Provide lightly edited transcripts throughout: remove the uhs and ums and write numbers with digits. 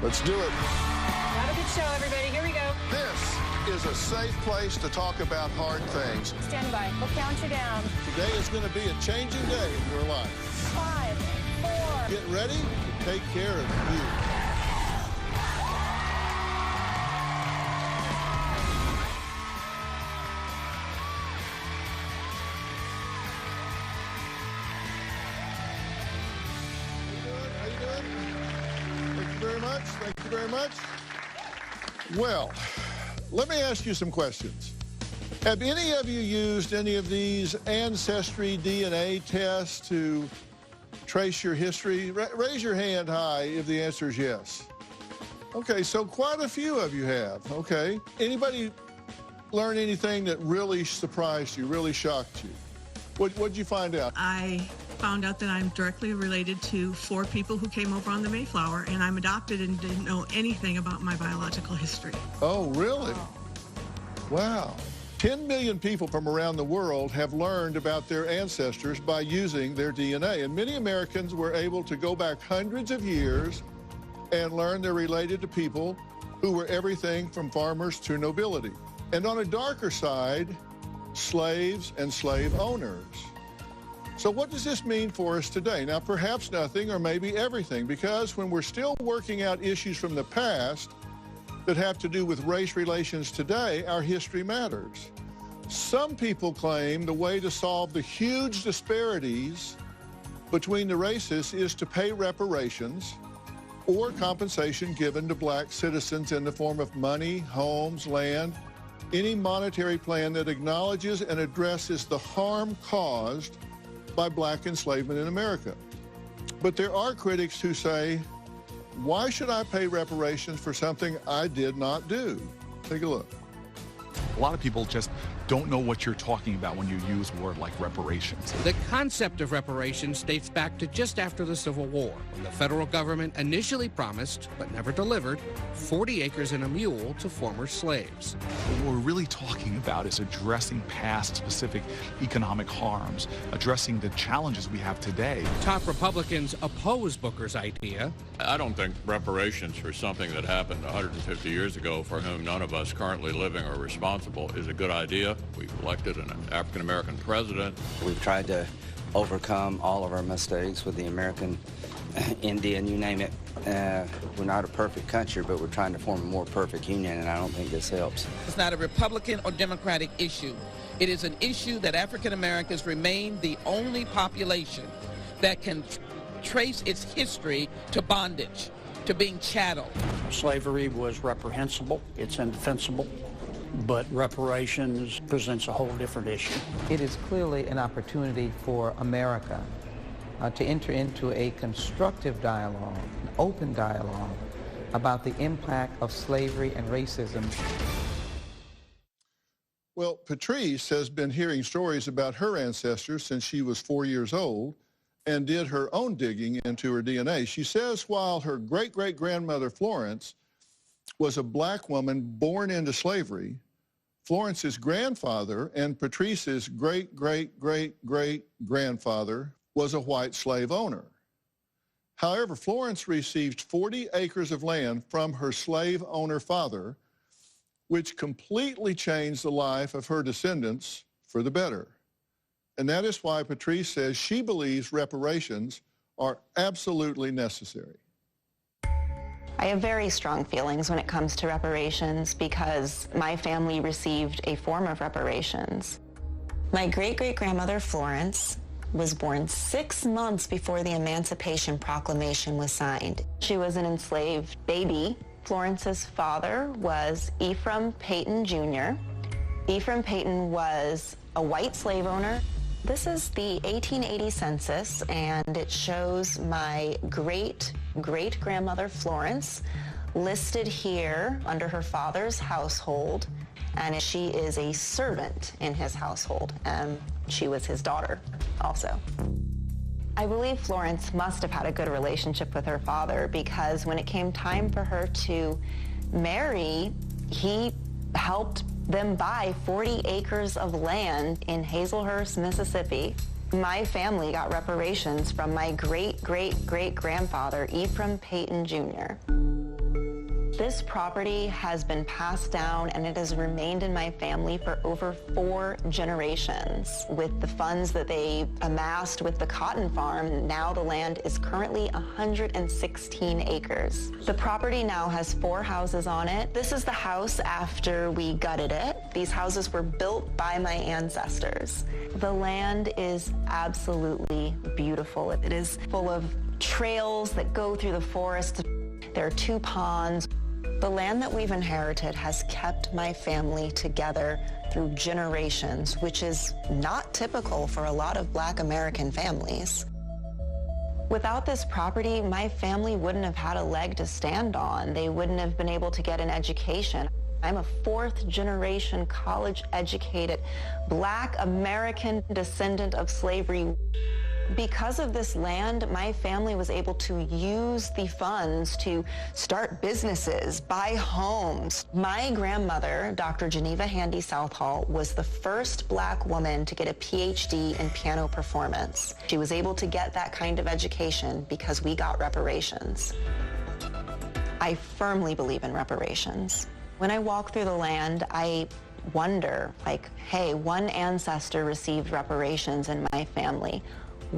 Let's do it. Not a good show, everybody. Here we go. This is a safe place to talk about hard things. Stand by. We'll count you down. Today is going to be a changing day in your life. 5, 4. Get ready to take care of you. How you doing? Thank you very much. Thank you very much. Well, let me ask you some questions. Have any of you used any of these ancestry DNA tests to trace your history? Raise your hand high if the answer is yes. Okay, so quite a few of you have, okay. Anybody learn anything that really surprised you, really shocked you? What'd you find out? I found out that I'm directly related to 4 people who came over on the Mayflower, and I'm adopted and didn't know anything about my biological history. Oh, really? Wow. 10 million people from around the world have learned about their ancestors by using their DNA. And many Americans were able to go back hundreds of years and learn they're related to people who were everything from farmers to nobility. And on a darker side, slaves and slave owners. So what does this mean for us today? Now, perhaps nothing or maybe everything, because when we're still working out issues from the past that have to do with race relations today, our history matters. Some people claim the way to solve the huge disparities between the races is to pay reparations or compensation given to black citizens in the form of money, homes, land, any monetary plan that acknowledges and addresses the harm caused by black enslavement in America. But there are critics who say, why should I pay reparations for something I did not do? Take a look. A lot of people just don't know what you're talking about when you use a word like reparations. The concept of reparations dates back to just after the Civil War, when the federal government initially promised, but never delivered, 40 acres and a mule to former slaves. What we're really talking about is addressing past specific economic harms, addressing the challenges we have today. Top Republicans oppose Booker's idea. I don't think reparations for something that happened 150 years ago for whom none of us currently living are responsible is a good idea. We've elected an African-American president. We've tried to overcome all of our mistakes with the American Indian, you name it. We're not a perfect country, but we're trying to form a more perfect union, and I don't think this helps. It's not a Republican or Democratic issue. It is an issue that African Americans remain the only population that can trace its history to bondage, to being chattel. Slavery was reprehensible. It's indefensible. But reparations presents a whole different issue. It is clearly an opportunity for America to enter into a constructive dialogue, an open dialogue about the impact of slavery and racism. Well, Patrice has been hearing stories about her ancestors since she was 4 years old and did her own digging into her DNA. She says while her great-great-grandmother Florence was a black woman born into slavery, Florence's grandfather and Patrice's great-great-great-great-grandfather was a white slave owner. However, Florence received 40 acres of land from her slave owner father, which completely changed the life of her descendants for the better. And that is why Patrice says she believes reparations are absolutely necessary. I have very strong feelings when it comes to reparations because my family received a form of reparations. My great-great-grandmother Florence was born 6 months before the Emancipation Proclamation was signed. She was an enslaved baby. Florence's father was Ephraim Peyton Jr. Ephraim Peyton was a white slave owner. This is the 1880 census, and it shows my great-great-grandmother Florence listed here under her father's household, and she is a servant in his household, and she was his daughter also. I believe Florence must have had a good relationship with her father because when it came time for her to marry, he helped them buy 40 acres of land in Hazelhurst, Mississippi. My family got reparations from my great-great-great-grandfather, Ephraim Peyton Jr. This property has been passed down and it has remained in my family for over 4 generations. With the funds that they amassed with the cotton farm, now the land is currently 116 acres. The property now has 4 houses on it. This is the house after we gutted it. These houses were built by my ancestors. The land is absolutely beautiful. It is full of trails that go through the forest. There are 2 ponds. The land that we've inherited has kept my family together through generations, which is not typical for a lot of Black American families. Without this property, my family wouldn't have had a leg to stand on. They wouldn't have been able to get an education. I'm a 4th generation college-educated Black American descendant of slavery. Because of this land, my family was able to use the funds to start businesses, buy homes. My grandmother, Dr. Geneva Handy Southall, was the first Black woman to get a PhD in piano performance. She was able to get that kind of education because we got reparations. I firmly believe in reparations. When I walk through the land, I wonder, like, hey, one ancestor received reparations in my family.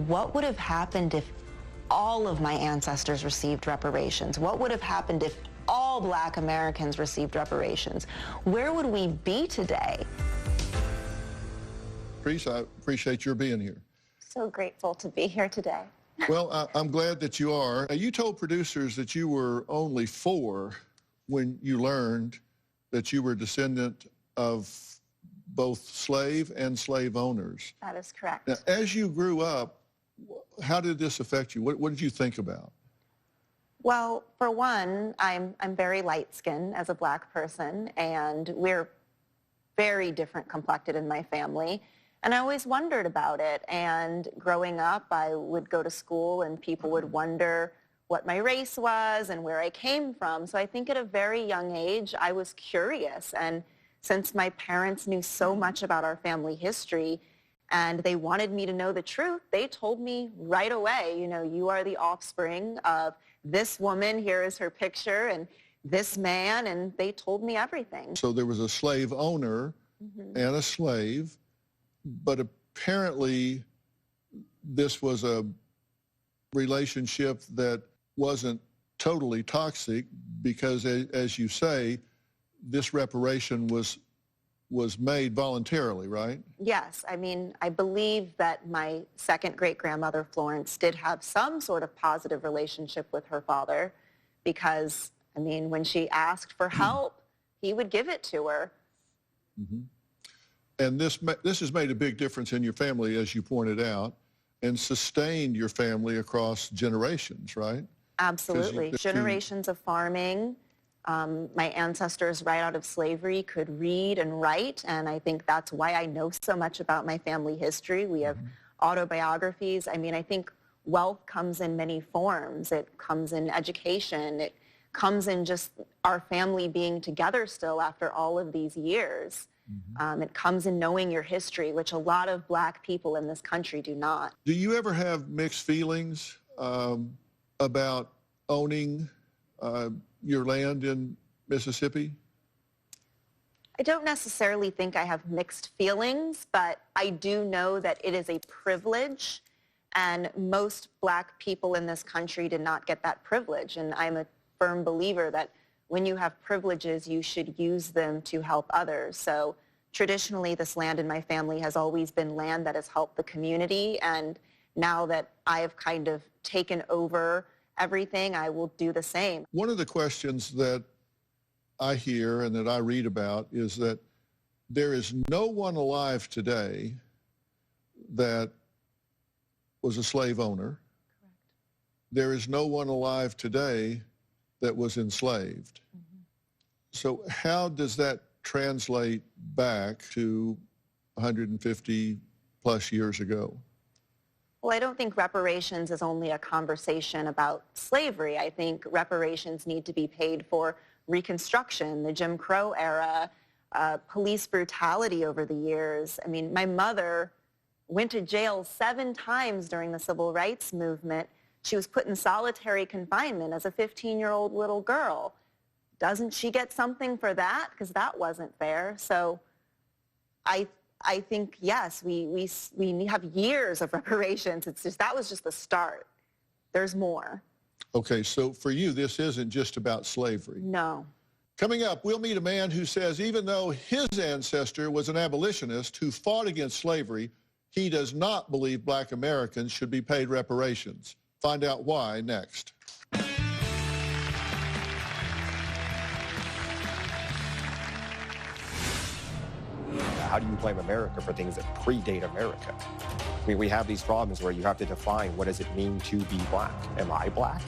What would have happened if all of my ancestors received reparations? What would have happened if all Black Americans received reparations? Where would we be today? Priest, I appreciate your being here. So grateful to be here today. Well, I'm glad that you are. You told producers that you were only 4 when you learned that you were a descendant of both slave and slave owners. That is correct. Now, as you grew up, how did this affect you? What did you think about? Well, for one, I'm very light-skinned as a Black person, and we're very different complected in my family. And I always wondered about it. And growing up, I would go to school and people would wonder what my race was and where I came from. So I think at a very young age, I was curious. And since my parents knew so much about our family history and they wanted me to know the truth, they told me right away, you know, you are the offspring of this woman, here is her picture, and this man, and they told me everything. So there was a slave owner and a slave, but apparently this was a relationship that wasn't totally toxic because, as you say, this reparation was made voluntarily, right? Yes. I mean, I believe that my second great-grandmother, Florence, did have some sort of positive relationship with her father because, I mean, when she asked for help, he would give it to her. And this has made a big difference in your family, as you pointed out, and sustained your family across generations, right? Absolutely. Generations of farming. My ancestors, right out of slavery, could read and write, and I think that's why I know so much about my family history. We have autobiographies. I mean, I think wealth comes in many forms. It comes in education. It comes in just our family being together still after all of these years. It comes in knowing your history, which a lot of Black people in this country do not. Do you ever have mixed feelings about owning your land in Mississippi? I don't necessarily think I have mixed feelings, but I do know that it is a privilege, and most Black people in this country did not get that privilege. And I'm a firm believer that when you have privileges, you should use them to help others. So traditionally, this land in my family has always been land that has helped the community, and now that I have kind of taken over everything, I will do the same. One of the questions that I hear and that I read about is that there is no one alive today that was a slave owner. Correct. There is no one alive today that was enslaved. So how does that translate back to 150 plus years ago? Well, I don't think reparations is only a conversation about slavery. I think reparations need to be paid for Reconstruction, the Jim Crow era, police brutality over the years. I mean, my mother went to jail 7 times during the Civil Rights Movement. She was put in solitary confinement as a 15-year-old little girl. doesn't she get something for that? Because that wasn't fair. So I think, yes, we have years of reparations. It's just, that was just the start. There's more. Okay, so for you, this isn't just about slavery. No. Coming up, we'll meet a man who says even though his ancestor was an abolitionist who fought against slavery, he does not believe black Americans should be paid reparations. Find out why next. How do you blame America for things that predate America? I mean, we have these problems where you have to define what does it mean to be black. Am I black?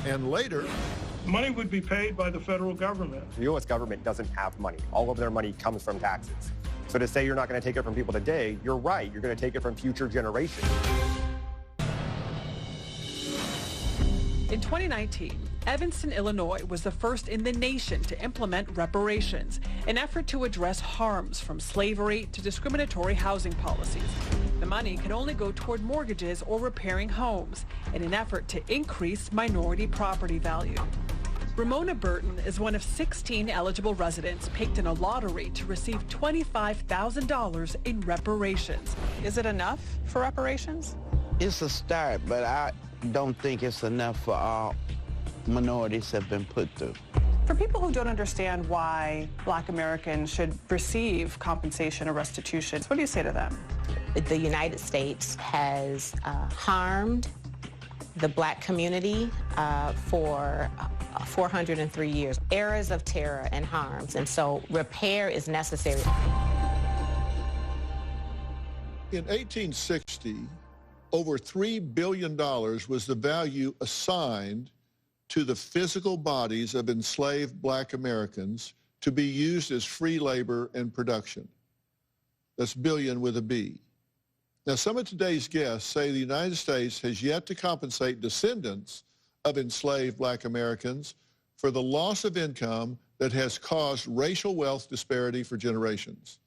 And later, money would be paid by the federal government. The U.S. government doesn't have money. All of their money comes from taxes. So to say you're not going to take it from people today, you're right. You're going to take it from future generations. In 2019, Evanston, Illinois was the first in the nation to implement reparations, an effort to address harms from slavery to discriminatory housing policies. The money can only go toward mortgages or repairing homes in an effort to increase minority property value. Ramona Burton is one of 16 eligible residents picked in a lottery to receive $25,000 in reparations. Is it enough for reparations? It's a start, but I don't think it's enough for all minorities have been put through. For people who don't understand why black Americans should receive compensation or restitution, what do you say to them? The United States has harmed the black community for 403 years, eras of terror and harms, and so repair is necessary. In 1860, over $3 billion was the value assigned to the physical bodies of enslaved black Americans to be used as free labor and production. That's billion with a B. Now, some of today's guests say the United States has yet to compensate descendants of enslaved black Americans for the loss of income that has caused racial wealth disparity for generations.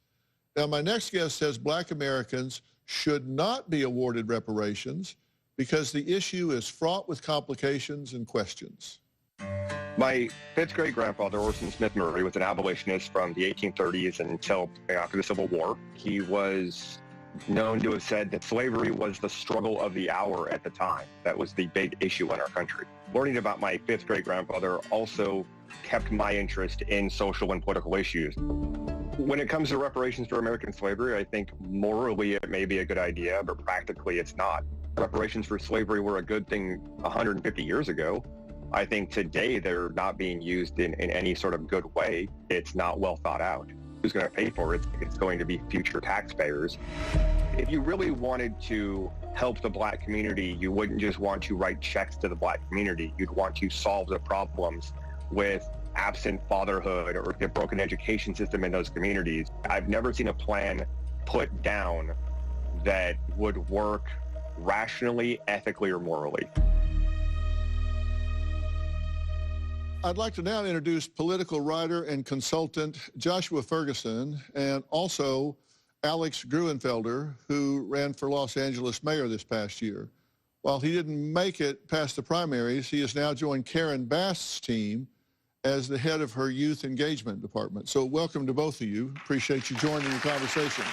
Now, my next guest says black Americans should not be awarded reparations because the issue is fraught with complications and questions. My fifth great-grandfather, Orson Smith Murray, was an abolitionist from the 1830s until after the Civil War. He was known to have said that slavery was the struggle of the hour at the time. That was the big issue in our country. Learning about my fifth great-grandfather also kept my interest in social and political issues. When it comes to reparations for American slavery, I think morally it may be a good idea, but practically it's not. Reparations for slavery were a good thing 150 years ago. I think today they're not being used in any sort of good way. It's not well thought out. Who's going to pay for it? It's going to be future taxpayers. If you really wanted to help the black community, you wouldn't just want to write checks to the black community. You'd want to solve the problems with absent fatherhood or the broken education system in those communities. I've never seen a plan put down that would work rationally, ethically, or morally. I'd like to now introduce political writer and consultant Joshua Ferguson and also Alex Gruenfelder, who ran for Los Angeles mayor this past year. While he didn't make it past the primaries, he has now joined Karen Bast's team as the head of her youth engagement department. So welcome to both of you. Appreciate you joining the conversation.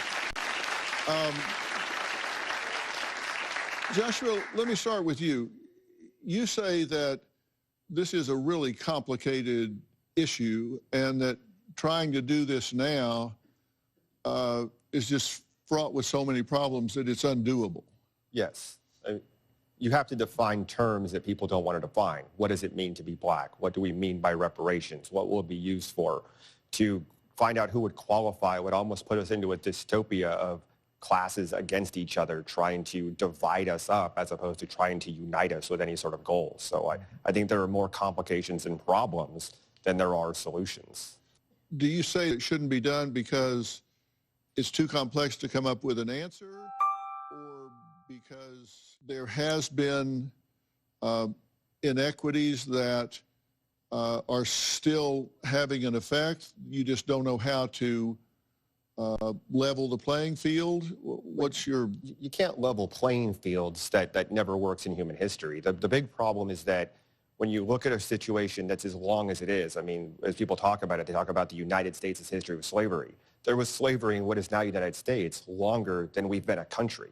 Joshua, let me start with you. You say that this is a really complicated issue and that trying to do this now is just fraught with so many problems that it's undoable. Yes. You have to define terms that people don't want to define. What does it mean to be black? What do we mean by reparations? What will it be used for? To find out who would qualify would almost put us into a dystopia of classes against each other, trying to divide us up as opposed to trying to unite us with any sort of goal. So I think there are more complications and problems than there are solutions. Do you say it shouldn't be done because it's too complex to come up with an answer, or because there has been inequities that are still having an effect? You just don't know how to level the playing field? What's your... You can't level playing fields. That never works in human history. The big problem is that when you look at a situation that's as long as it is, I mean, as people talk about it, they talk about the United States' history with slavery. There was slavery in what is now the United States longer than we've been a country.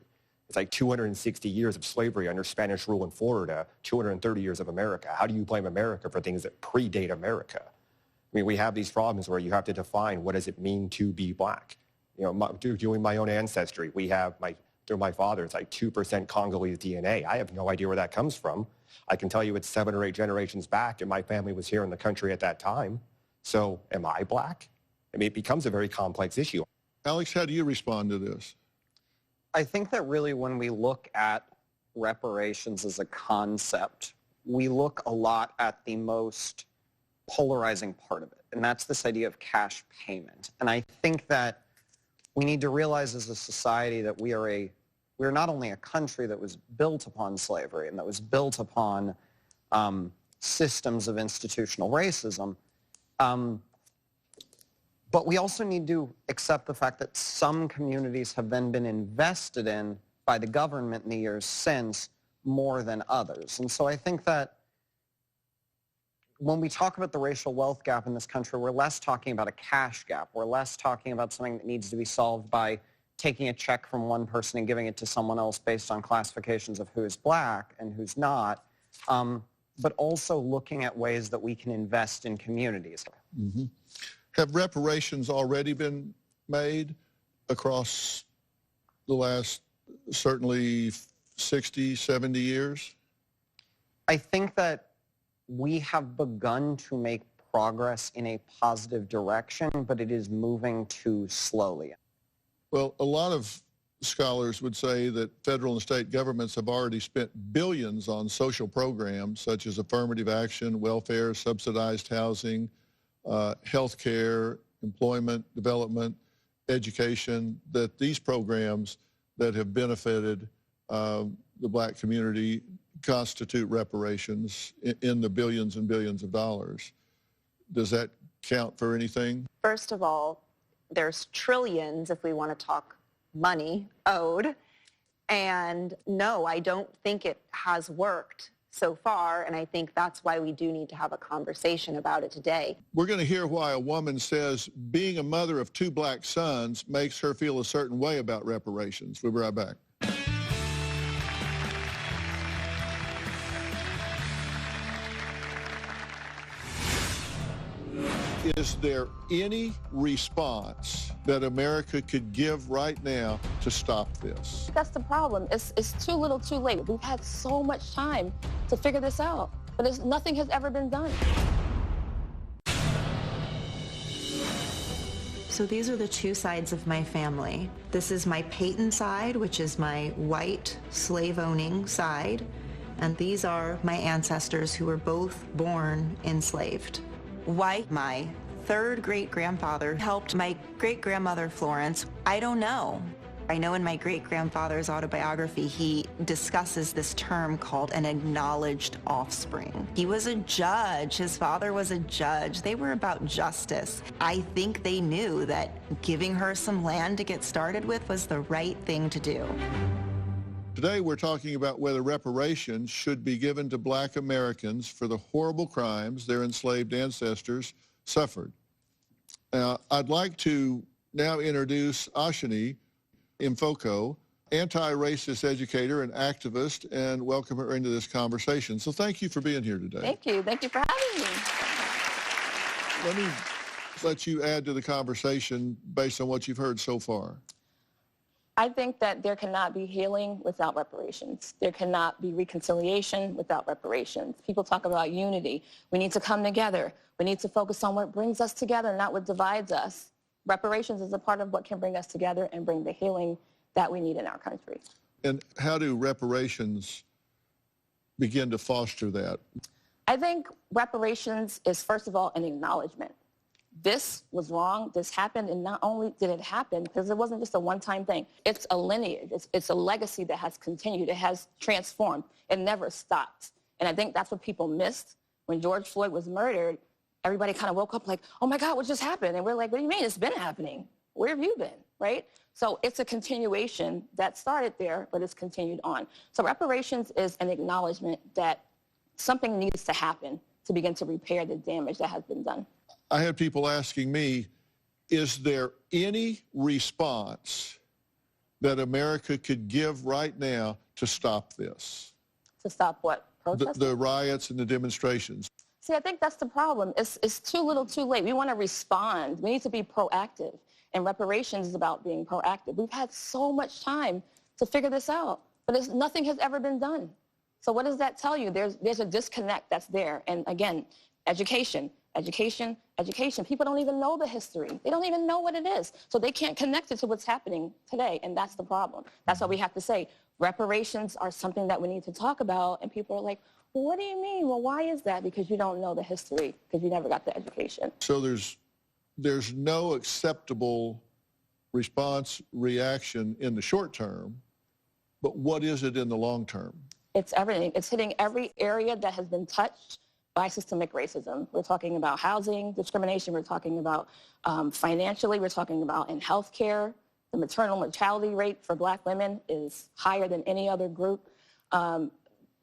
It's like 260 years of slavery under Spanish rule in Florida, 230 years of America. How do you blame America for things that predate America? I mean, we have these problems where you have to define what does it mean to be black. You know, doing my own ancestry, we have through my father, it's like 2% Congolese DNA. I have no idea where that comes from. I can tell you it's 7 or 8 generations back, and my family was here in the country at that time. So am I black? I mean, it becomes a very complex issue. Alex, how do you respond to this? I think that really when we look at reparations as a concept, we look a lot at the most polarizing part of it, and that's this idea of cash payment. And I think that we need to realize as a society that we're not only a country that was built upon slavery and that was built upon systems of institutional racism, but we also need to accept the fact that some communities have then been invested in by the government in the years since more than others. And so I think that when we talk about the racial wealth gap in this country, we're less talking about a cash gap. We're less talking about something that needs to be solved by taking a check from one person and giving it to someone else based on classifications of who is black and who's not, but also looking at ways that we can invest in communities. Mm-hmm. Have reparations already been made across the last certainly 60, 70 years? I think that we have begun to make progress in a positive direction, but it is moving too slowly. Well, a lot of scholars would say that federal and state governments have already spent billions on social programs such as affirmative action, welfare, subsidized housing, health care, employment, development, education, that these programs that have benefited the black community constitute reparations in the billions and billions of dollars. Does that count for anything? First of all, there's trillions, if we want to talk money, owed. And no, I don't think it has worked so far, and I think that's why we do need to have a conversation about it today. We're going to hear why a woman says being a mother of 2 black sons makes her feel a certain way about reparations. We'll be right back. Is there any response that America could give right now to stop this? That's the problem. It's too little too late. We've had so much time to figure this out, but nothing has ever been done. So these are the 2 sides of my family. This is my Peyton side, which is my white slave-owning side, and these are my ancestors who were both born enslaved. Why my 3rd great-grandfather helped my great-grandmother Florence, I don't know. I know in my great-grandfather's autobiography, he discusses this term called an acknowledged offspring. He was a judge. His father was a judge. They were about justice. I think they knew that giving her some land to get started with was the right thing to do. Today, we're talking about whether reparations should be given to black Americans for the horrible crimes their enslaved ancestors suffered. Now, I'd like to now introduce Ashani Mfoko, anti-racist educator and activist, and welcome her into this conversation. So thank you for being here today. Thank you. Thank you for having me. Let me let you add to the conversation based on what you've heard so far. I think that there cannot be healing without reparations. There cannot be reconciliation without reparations. People talk about unity. We need to come together. We need to focus on what brings us together, not what divides us. Reparations is a part of what can bring us together and bring the healing that we need in our country. And how do reparations begin to foster that? I think reparations is, first of all, an acknowledgement. This was wrong, this happened, and not only did it happen, because it wasn't just a one-time thing, it's a lineage, it's a legacy that has continued, it has transformed, it never stopped. And I think that's what people missed. When George Floyd was murdered, everybody kind of woke up like, oh my God, what just happened? And we're like, what do you mean? It's been happening. Where have you been, right? So it's a continuation that started there, but it's continued on. So reparations is an acknowledgement that something needs to happen to begin to repair the damage that has been done. I had people asking me, is there any response that America could give right now to stop this? To stop what? Protesting? The riots and the demonstrations. See, I think that's the problem. It's too little too late. We want to respond. We need to be proactive. And reparations is about being proactive. We've had so much time to figure this out, but nothing has ever been done. So what does that tell you? There's a disconnect that's there. And again, education. People don't even know the history. They don't even know what it is. So they can't connect it to what's happening today, and that's the problem. That's why we have to say reparations are something that we need to talk about, and people are like, well, what do you mean? Well, why is that? Because you don't know the history, because you never got the education. So there's no acceptable response reaction in the short term, but what is it in the long term? It's everything. It's hitting every area that has been touched by systemic racism. We're talking about housing discrimination. We're talking about financially. We're talking about in healthcare. The maternal mortality rate for Black women is higher than any other group.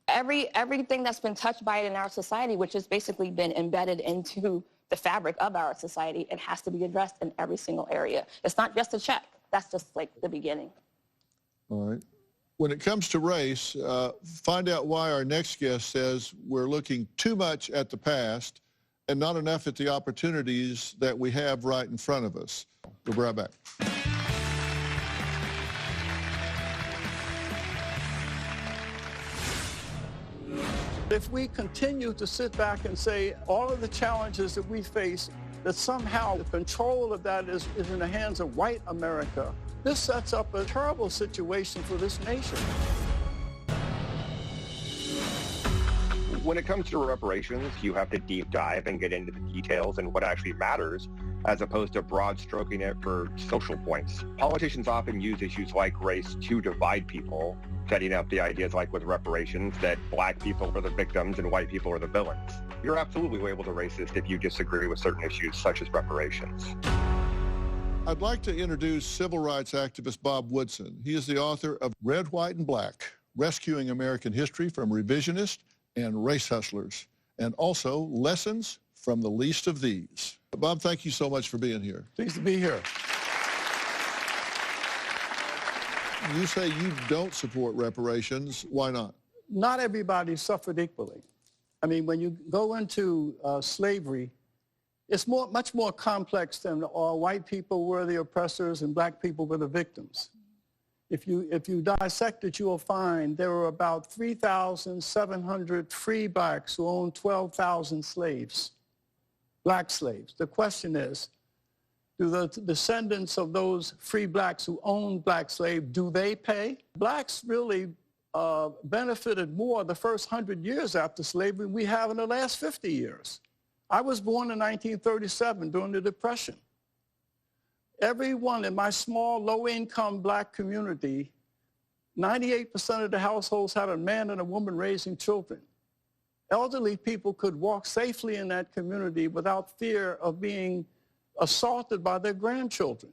Everything that's been touched by it in our society, which has basically been embedded into the fabric of our society, it has to be addressed in every single area. It's not just a check. That's just like the beginning. All right. When it comes to race, find out why our next guest says we're looking too much at the past and not enough at the opportunities that we have right in front of us. We'll be right back. If we continue to sit back and say all of the challenges that we face, that somehow the control of that is in the hands of white America, this sets up a terrible situation for this nation. When it comes to reparations, you have to deep dive and get into the details and what actually matters, as opposed to broad stroking it for social points. Politicians often use issues like race to divide people, setting up the ideas like with reparations that Black people are the victims and white people are the villains. You're absolutely labeled a racist if you disagree with certain issues such as reparations. I'd like to introduce civil rights activist Bob Woodson. He is the author of Red, White, and Black, Rescuing American History from Revisionists and Race Hustlers, and also Lessons from the Least of These. Bob, thank you so much for being here. Pleased to be here. You say you don't support reparations. Why not? Not everybody suffered equally. I mean, when you go into slavery, it's much more complex than all white people were the oppressors and Black people were the victims. If you dissect it, you will find there were about 3,700 free Blacks who owned 12,000 slaves, Black slaves. The question is, do the descendants of those free Blacks who owned Black slaves, do they pay? Blacks really benefited more the first 100 years after slavery than we have in the last 50 years. I was born in 1937 during the Depression. Everyone in my small, low-income Black community, 98% of the households had a man and a woman raising children. Elderly people could walk safely in that community without fear of being assaulted by their grandchildren.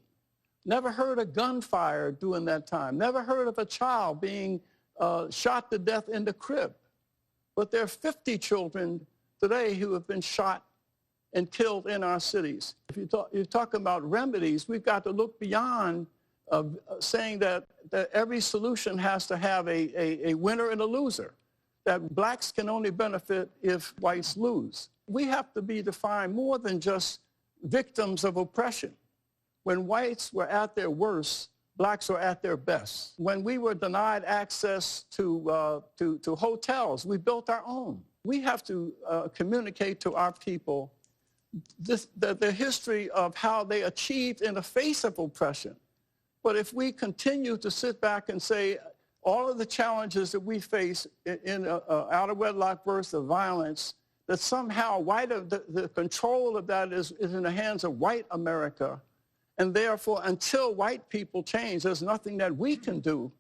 Never heard a gunfire during that time. Never heard of a child being shot to death in the crib. But there are 50 children today who have been shot and killed in our cities. If you're talking about remedies, we've got to look beyond saying that every solution has to have a winner and a loser, that Blacks can only benefit if whites lose. We have to be defined more than just victims of oppression. When whites were at their worst, Blacks were at their best. When we were denied access to hotels, we built our own. We have to communicate to our people the history of how they achieved in the face of oppression. But if we continue to sit back and say all of the challenges that we face in out-of-wedlock births of violence, that somehow the control of that is in the hands of white America, and therefore until white people change, there's nothing that we can do.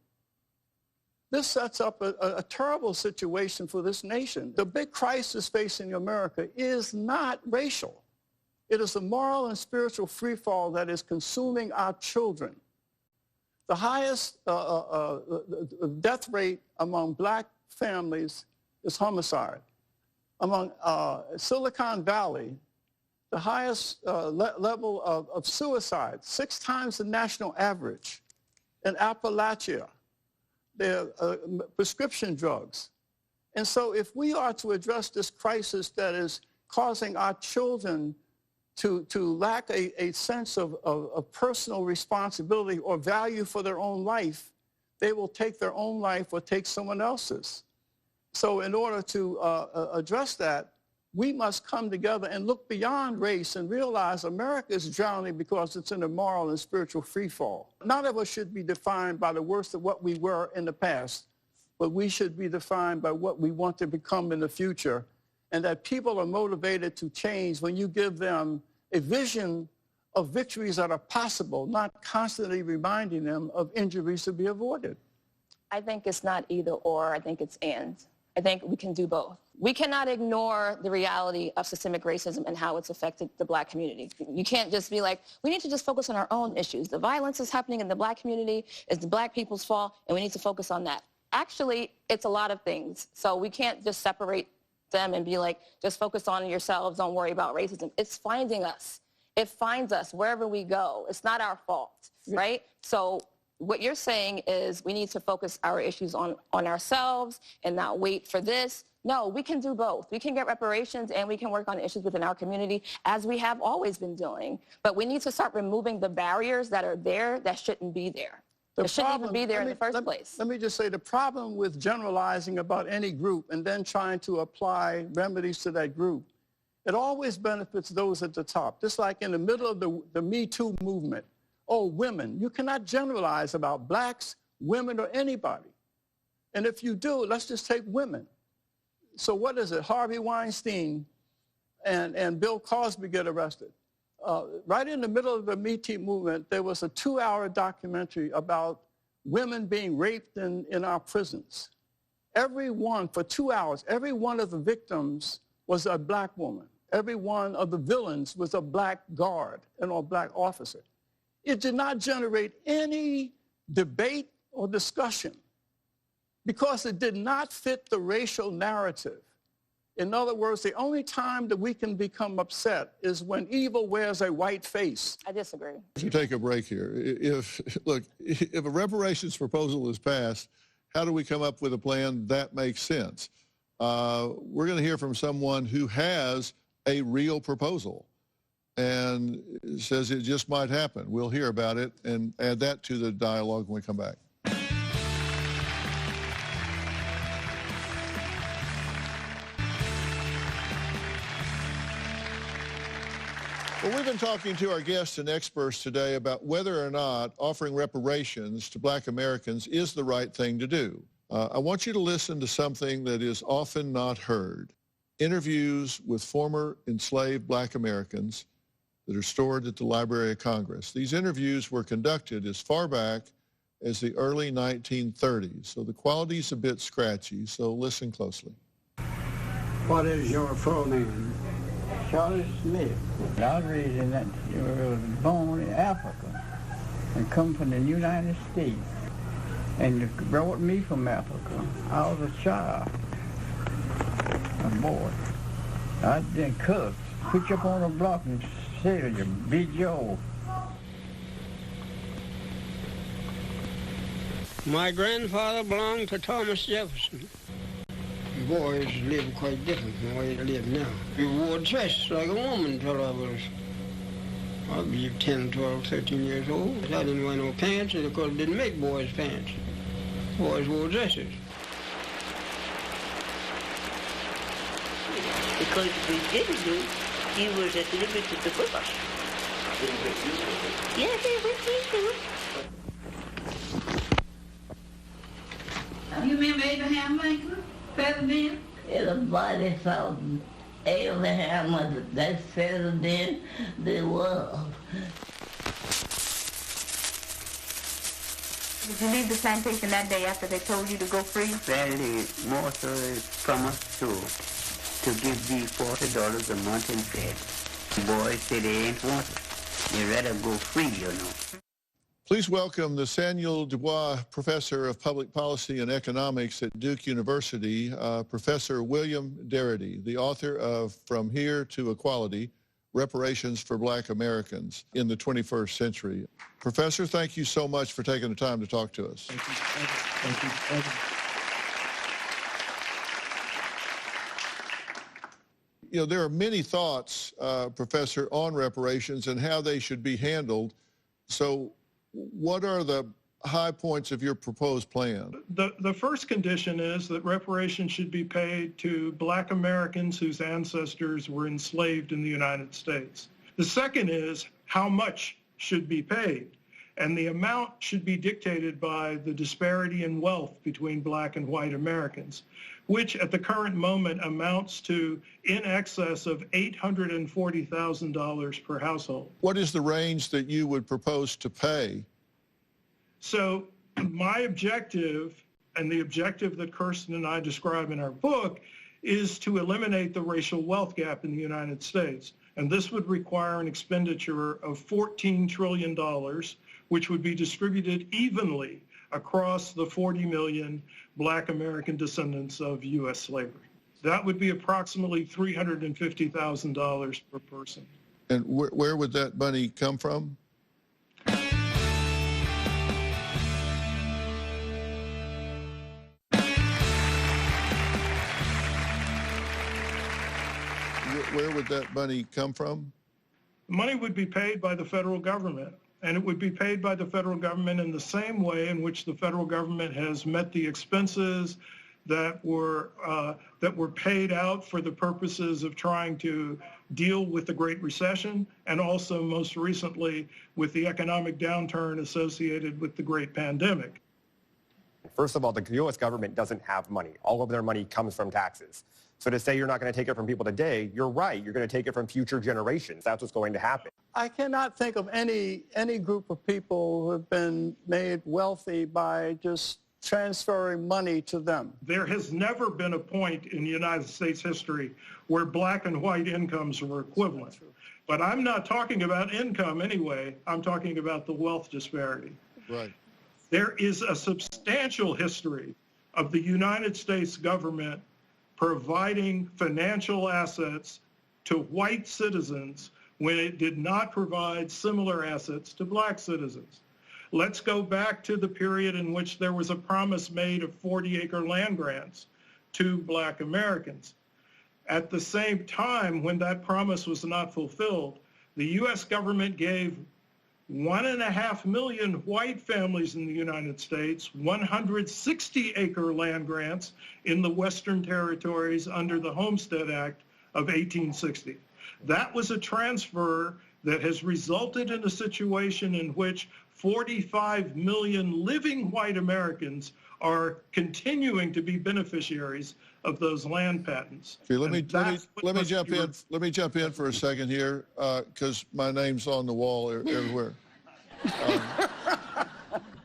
This sets up a terrible situation for this nation. The big crisis facing America is not racial. It is a moral and spiritual freefall that is consuming our children. The highest death rate among Black families is homicide. among Silicon Valley, the highest level of suicide, 6 times the national average. In Appalachia, there are prescription drugs. And so if we are to address this crisis that is causing our children to lack a sense of personal responsibility or value for their own life, they will take their own life or take someone else's. So in order to address that, we must come together and look beyond race and realize America is drowning because it's in a moral and spiritual freefall. None of us should be defined by the worst of what we were in the past, but we should be defined by what we want to become in the future, and that people are motivated to change when you give them a vision of victories that are possible, not constantly reminding them of injuries to be avoided. I think it's not either or, I think it's and. I think we can do both. We cannot ignore the reality of systemic racism and how it's affected the Black community. You can't just be like, we need to just focus on our own issues. The violence is happening in the Black community, it's the Black people's fault, and we need to focus on that. Actually, it's a lot of things. So we can't just separate them and be like, just focus on yourselves, don't worry about racism. It's finding us. It finds us wherever we go. It's not our fault, right? So what you're saying is we need to focus our issues on ourselves and not wait for this. No, we can do both. We can get reparations and we can work on issues within our community as we have always been doing. But we need to start removing the barriers that are there that shouldn't be there. It shouldn't even be there in the first place. Let me just say the problem with generalizing about any group and then trying to apply remedies to that group, it always benefits those at the top. Just like in the middle of the Me Too movement. Oh, women. You cannot generalize about blacks, women, or anybody. And if you do, let's just take women. So what is it? Harvey Weinstein and Bill Cosby get arrested. Right in the middle of the Me Too movement, there was a 2-hour documentary about women being raped in our prisons. For 2 hours, every one of the victims was a black woman. Every one of the villains was a black guard and a black officer. It did not generate any debate or discussion because it did not fit the racial narrative. In other words, the only time that we can become upset is when evil wears a white face. I disagree. To take a break here, if a reparations proposal is passed, how do we come up with a plan that makes sense? We're going to hear from someone who has a real proposal and says it just might happen. We'll hear about it and add that to the dialogue when we come back. Well, we've been talking to our guests and experts today about whether or not offering reparations to Black Americans is the right thing to do. I want you to listen to something that is often not heard. Interviews with former enslaved Black Americans that are stored at the Library of Congress. These interviews were conducted as far back as the early 1930s, so the quality's a bit scratchy, so listen closely. What is your full name? Charlie Smith. I was raised in that, was born in Africa and come from the United States and brought me from Africa. I was a child, a boy. I'd been cooked, put you up on a block and say to you, Big Joe. My grandfather belonged to Thomas Jefferson. Boys lived quite different from the way they live now. We wore dresses like a woman until I was, I believe, 10, 12, 13 years old. I didn't wear no pants because they didn't make boys' pants. Boys wore dresses. Because if we didn't do, he was at liberty to whip us. Yes, they whipped me too. You remember Abraham Lincoln? President? Everybody thought Abraham was the best president in the world. Did you leave the plantation that day after they told you to go free? Sadly, Martha promised to give thee $40 a month in fed. The boys said they ain't want it. They rather go free, you know. Please welcome the Samuel Dubois Professor of Public Policy and Economics at Duke University, Professor William Darity, the author of From Here to Equality, Reparations for Black Americans in the 21st Century. Professor, thank you so much for taking the time to talk to us. Thank you. Thank you. Thank you. You know, there are many thoughts, Professor, on reparations and how they should be handled. So what are the high points of your proposed plan? The first condition is that reparations should be paid to Black Americans whose ancestors were enslaved in the United States. The second is how much should be paid, and the amount should be dictated by the disparity in wealth between Black and white Americans, which at the current moment amounts to in excess of $840,000 per household. What is the range that you would propose to pay? So my objective, and the objective that Kirsten and I describe in our book, is to eliminate the racial wealth gap in the United States. And this would require an expenditure of $14 trillion, which would be distributed evenly across the 40 million Black American descendants of U.S. slavery. That would be approximately $350,000 per person. And where would that money come from? Where would that money come from? The money would be paid by the federal government, and it would be paid by the federal government in the same way in which the federal government has met the expenses that were paid out for the purposes of trying to deal with the Great Recession, and also most recently with the economic downturn associated with the Great Pandemic. First of all, the U.S. government doesn't have money. All of their money comes from taxes. So to say you're not going to take it from people today, you're right. You're going to take it from future generations. That's what's going to happen. I cannot think of any group of people who have been made wealthy by just transferring money to them. There has never been a point in United States history where Black and white incomes were equivalent. But I'm not talking about income anyway. I'm talking about the wealth disparity. Right. There is a substantial history of the United States government providing financial assets to white citizens when it did not provide similar assets to Black citizens. Let's go back to the period in which there was a promise made of 40-acre land grants to Black Americans. At the same time, when that promise was not fulfilled, the U.S. government gave 1.5 million white families in the United States 160-acre land grants in the Western Territories under the Homestead Act of 1860. That was a transfer that has resulted in a situation in which 45 million living white Americans are continuing to be beneficiaries of those land patents. Okay, let me jump in for a second here, because my name's on the wall everywhere.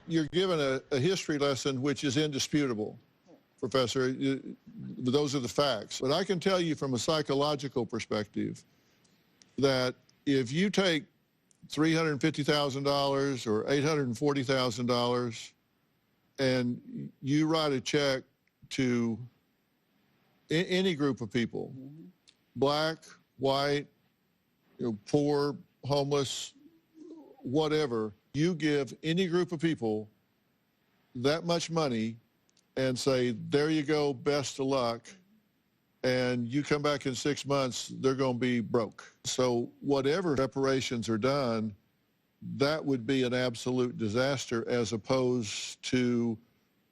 You're given a history lesson which is indisputable, Professor. Those are the facts. But I can tell you from a psychological perspective that if you take $350,000 or $840,000 and you write a check to any group of people, Black, white, poor, homeless, whatever, you give any group of people that much money and say, there you go, best of luck, and you come back in 6 months, they're going to be broke. So whatever reparations are done, that would be an absolute disaster as opposed to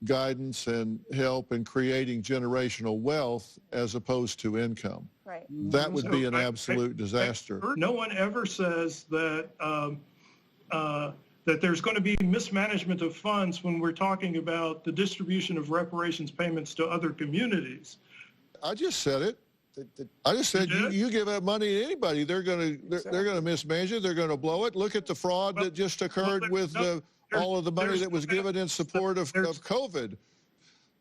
guidance and help in creating generational wealth as opposed to income. Right. That would be an absolute disaster. No one ever says that that there's going to be mismanagement of funds when we're talking about the distribution of reparations payments to other communities. I just said it. I just said you give that money to anybody, they're going to mismanage it. They're going to blow it. Look at the fraud that just occurred with all of the money that was given in support of COVID.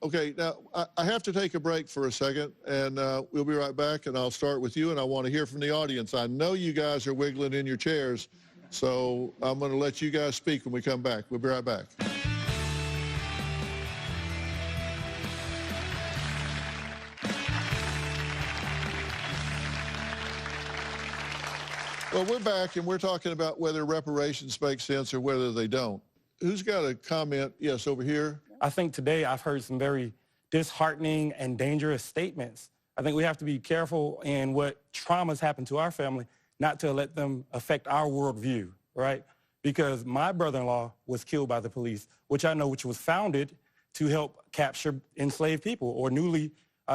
Okay, now I have to take a break for a second, and we'll be right back. And I'll start with you, and I want to hear from the audience. I know you guys are wiggling in your chairs. So I'm going to let you guys speak when we come back. We'll be right back. Well, we're back, and we're talking about whether reparations make sense or whether they don't. Who's got a comment? Yes, over here. I think today I've heard some very disheartening and dangerous statements. I think we have to be careful in what traumas happen to our family, not to let them affect our worldview, right? Because my brother-in-law was killed by the police, which was founded to help capture enslaved people or newly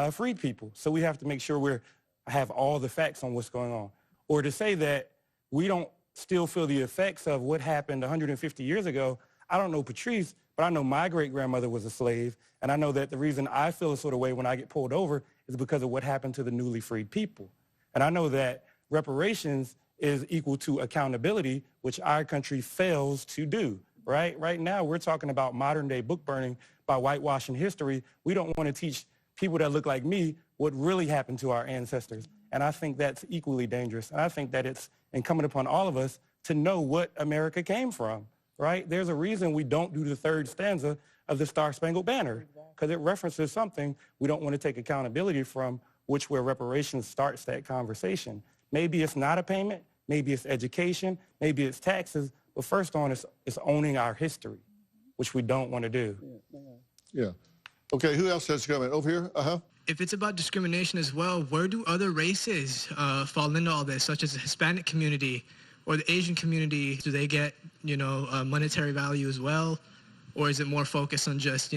freed people. So we have to make sure we have all the facts on what's going on. Or to say that we don't still feel the effects of what happened 150 years ago. I don't know Patrice, but I know my great-grandmother was a slave, and I know that the reason I feel a sort of way when I get pulled over is because of what happened to the newly freed people. And I know that reparations is equal to accountability, which our country fails to do, right? Right now, we're talking about modern-day book burning by whitewashing history. We don't want to teach people that look like me what really happened to our ancestors. And I think that's equally dangerous. And I think that it's incumbent upon all of us to know what America came from, right? There's a reason we don't do the third stanza of the Star-Spangled Banner, because it references something we don't want to take accountability from, where reparations starts that conversation. Maybe it's not a payment, maybe it's education, maybe it's taxes, but first on, it's owning our history, which we don't want to do. Yeah. Okay, who else has a comment? Over here? If it's about discrimination as well, where do other races fall into all this, such as the Hispanic community or the Asian community? Do they get, monetary value as well? Or is it more focused on just,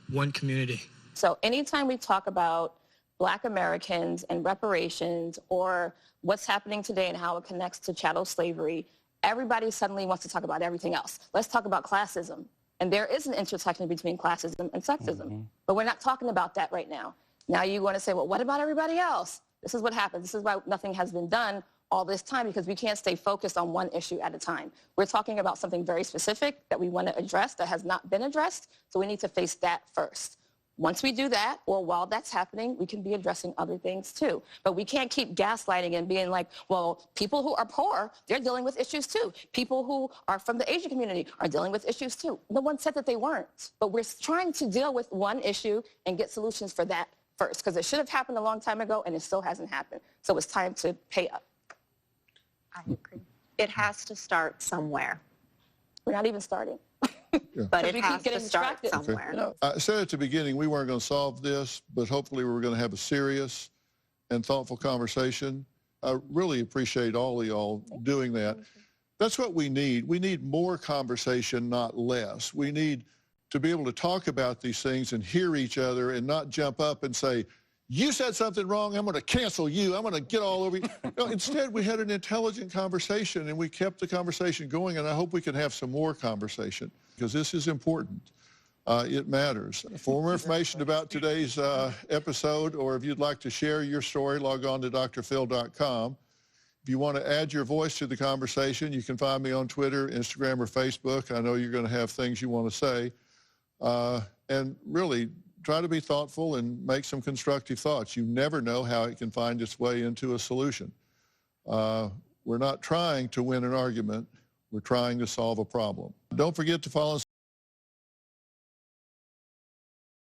one community? So anytime we talk about Black Americans and reparations or what's happening today and how it connects to chattel slavery, everybody suddenly wants to talk about everything else. Let's talk about classism. And there is an intersection between classism and sexism. But we're not talking about that right now. Now you want to say, well, what about everybody else? This is what happens. This is why nothing has been done all this time, because we can't stay focused on one issue at a time. We're talking about something very specific that we want to address that has not been addressed, so we need to face that first. Once we do that, or while that's happening, we can be addressing other things too. But we can't keep gaslighting and being like, well, people who are poor, they're dealing with issues too. People who are from the Asian community are dealing with issues too. No one said that they weren't. But we're trying to deal with one issue and get solutions for that first, because it should have happened a long time ago and it still hasn't happened. So it's time to pay up. I agree. It has to start somewhere. We're not even starting. But it has to start somewhere. Okay. I said at the beginning we weren't going to solve this, but hopefully we were going to have a serious and thoughtful conversation. I really appreciate all of y'all doing that. That's what we need. We need more conversation, not less. We need to be able to talk about these things and hear each other and not jump up and say, you said something wrong, I'm going to cancel you, I'm going to get all over you. No, instead, we had an intelligent conversation, and we kept the conversation going, and I hope we can have some more conversation, because this is important. It matters. For more information about today's episode, or if you'd like to share your story, log on to drphil.com. If you want to add your voice to the conversation, you can find me on Twitter, Instagram, or Facebook. I know you're going to have things you want to say. And really, try to be thoughtful and make some constructive thoughts. You never know how it can find its way into a solution. We're not trying to win an argument. We're trying to solve a problem. Don't forget to follow us